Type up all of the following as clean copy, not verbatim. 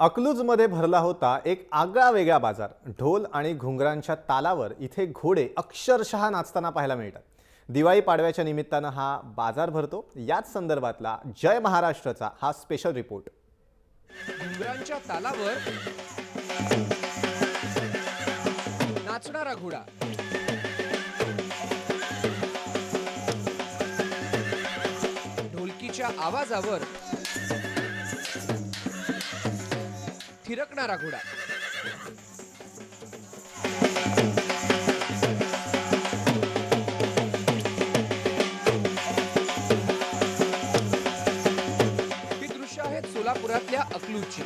अकलूजमध्ये भरला होता एक आगळा वेगळा बाजार। ढोल आणि घुंगरांच्या तालावर इथे घोडे अक्षरशः नाचताना पाहायला मिळतात। दिवाळी पाडव्याच्या निमित्तानं हा बाजार भरतो। याच संदर्भातला जय महाराष्ट्रचा हा स्पेशल रिपोर्ट। घुंगरांच्या तालावर नाचणारा घोडा, ढोलकीच्या आवाजावर थिरकणारा घोडा, ही दृश्य आहेत सोलापुरातल्या अकलूजची।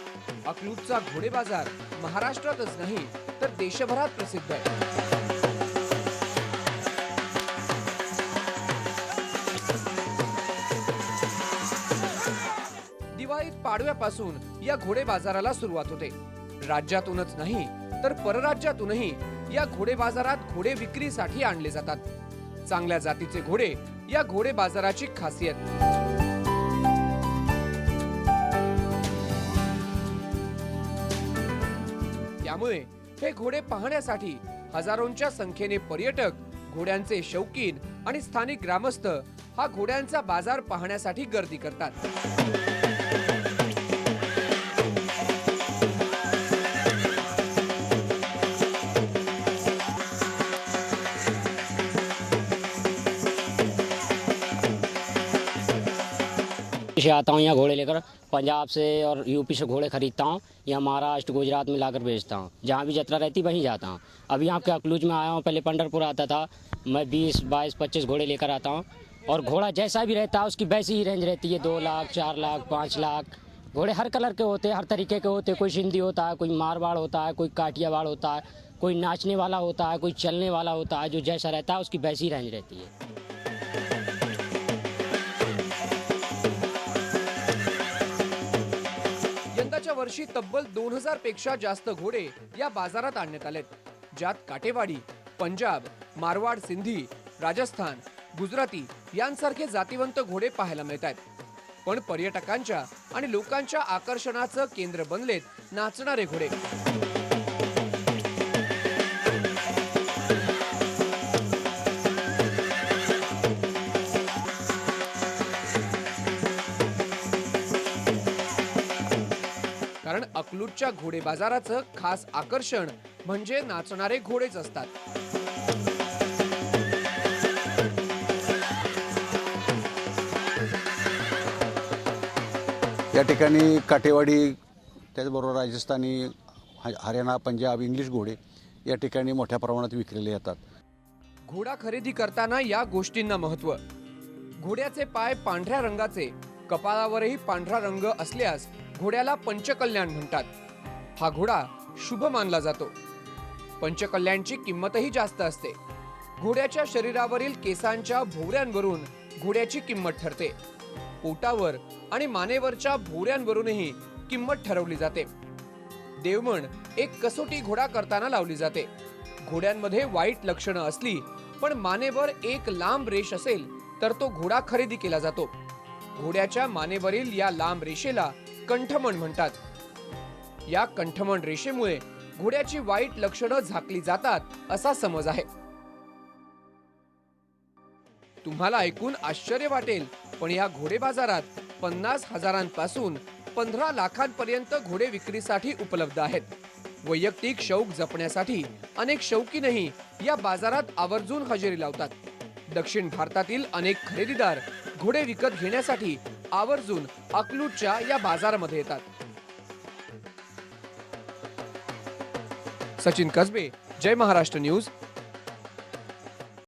अकलूजचा घोडे बाजार महाराष्ट्रातच नाही तर देशभरात प्रसिद्ध आहे। दिवाळीत पाडव्यापासून या घोडे बाजाराला सुरुवात होते। राज्यातूनच नाही तर परराज्यातूनही या घोडे बाजारात घोडे विक्रीसाठी आणले जातात। चांगल्या जातीचे घोडे या घोडे बाजाराची खासियत। त्यामुळे हे घोडे पाहण्यासाठी हजारोंच्या संख्येने पर्यटक, घोड्यांचे शौकीन आणि स्थानिक ग्रामस्थ हा घोड्यांचा बाजार पाहण्यासाठी गर्दी करतात। से आता हूँ यहाँ घोड़े लेकर, पंजाब से और यूपी से घोड़े खरीदता हूँ। यहाँ महाराष्ट्र गुजरात में लाकर बेचता हूँ। जहाँ भी यात्रा रहती वहीं जाता हूँ। अभी यहाँ के अकलूज में आया हूँ। पहले पंढरपुर आता था। मैं 20, 22, 25 घोड़े लेकर आता हूँ और घोड़ा जैसा भी रहता है उसकी वैसी ही रेंज रहती है। 2 लाख, 4 लाख, 5 लाख। घोड़े हर कलर के होते हैं, हर तरीके के होते हैं। कोई सिंधी होता है, कोई मारवाड़ होता है, कोई काठियावाड़ होता है, कोई नाचने वाला होता है, कोई चलने वाला होता है। जो जैसा रहता है उसकी वैसी रेंज रहती है। यंदाच्या वर्षी तब्बल 2000 पेक्षा जास्त घोडे या बाजारात आणण्यात आलेत, ज्यात काटेवाडी, पंजाब, मारवाड, सिंधी, राजस्थान, गुजराती यांसारखे जातीवंत घोडे पाहायला मिळतात। पण पर्यटकांच्या आणि लोकांच्या आकर्षणाचं केंद्र बनलेत नाचणारे घोडे। कारण अकलूजच्या घोडे बाजाराचं खास आकर्षण म्हणजे नाचणारे घोडेच असतात। या ठिकाणी काठेवाडी, त्याचबरोबर राजस्थानी, हरियाणा, पंजाब, इंग्लिश घोडे या ठिकाणी मोठ्या प्रमाणात विक्रीले येतात। घोडा खरेदी करताना या गोष्टींना महत्त्व। घोड्याचे पाय पांढऱ्या रंगाचे, कपाळावरही पांढरा रंग असल्यास घोड्याला पंचकल्याण म्हणतात। हा घोडा शुभ मानला जातो। पंचकल्याणची किंमतही जास्त असते। घोड्याच्या शरीरावरील केसांच्या भोवऱ्यांवरून घोड्याची किंमत ठरते। पोटावर आणि मानेवरच्या भोवऱ्यांवरूनही किंमत ठरवली जाते। देवमण एक कसोटी घोडा करताना लावली जाते। घोड्यांमध्ये वाईट लक्षणं असली पण मानेवर एक लांब रेष असेल तर तो घोडा खरेदी केला जातो। घोड्याच्या मानेवरील या लांब रेषेला कंठमण म्हणतात। या कंठमण रेषेमुळे घोड्याची वाईट लक्षणं झाकली जातात असा समज आहे। तुम्हाला ऐकून आश्चर्य वाटेल पण या घोडे बाजारात 50,000पासून 15 लाखांपर्यंत घोडे विक्रीसाठी उपलब्ध आहेत। वैयक्तिक शौक जपण्यासाठी अनेक शौकीनही या बाजारात आवर्जून हजेरी लावतात। दक्षिण भारतातील अनेक खरेदीदार घोडे विकत घेण्यासाठी आवर्जून अकलूजच्या या बाजारामध्ये येतात। सचिन कसबे, जय महाराष्ट्र न्यूज।